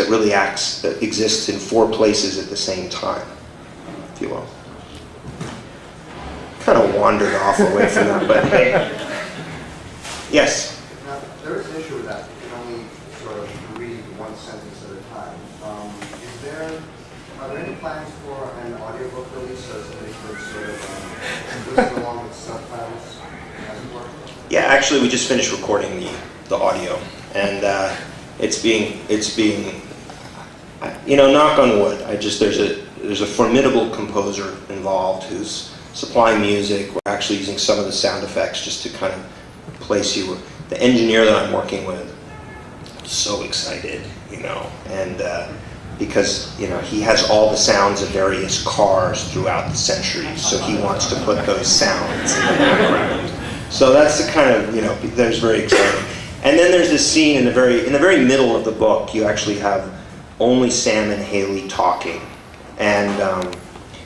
that really exists in 4 places at the same time, if you will. Kind of wandered off away from that, but hey. Yes? Now, there is an issue with that. You can only sort of read one sentence at a time. Are there any plans for an audiobook release so somebody could sort of listen along with subtitles as it were? Yeah, actually, we just finished recording the audio, and it's being, you know, knock on wood. There's a formidable composer involved who's supplying music. We're actually using some of the sound effects just to kind of place you. The engineer that I'm working with, I'm so excited, you know, and because, you know, he has all the sounds of various cars throughout the centuries, so he wants to put those sounds in the background. So that's the kind of, you know, that's very exciting. And then there's this scene in the very middle of the book. You actually have only Sam and Haley talking, and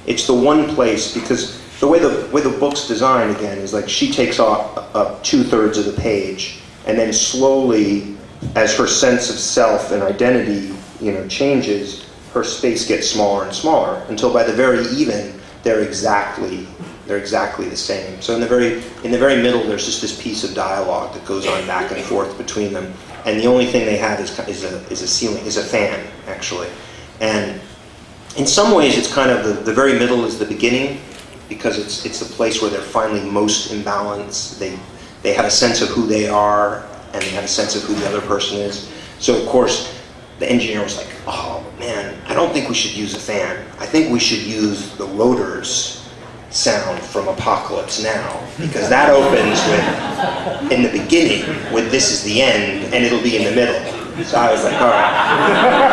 it's the one place, because the way the book's designed again is like she takes up 2/3 of the page, and then slowly, as her sense of self and identity, you know, changes, her space gets smaller and smaller until by the very end they're exactly the same. So in the very middle, there's just this piece of dialogue that goes on back and forth between them, and the only thing they have is a fan actually. And in some ways, it's kind of the very middle is the beginning, because it's the place where they're finally most imbalanced. They have a sense of who they are, and they have a sense of who the other person is. So of course, the engineer was like, "Oh man, I don't think we should use a fan. I think we should use the rotors sound from Apocalypse Now, because that opens in the beginning with 'This is the end,' and it'll be in the middle." So I was like, all right.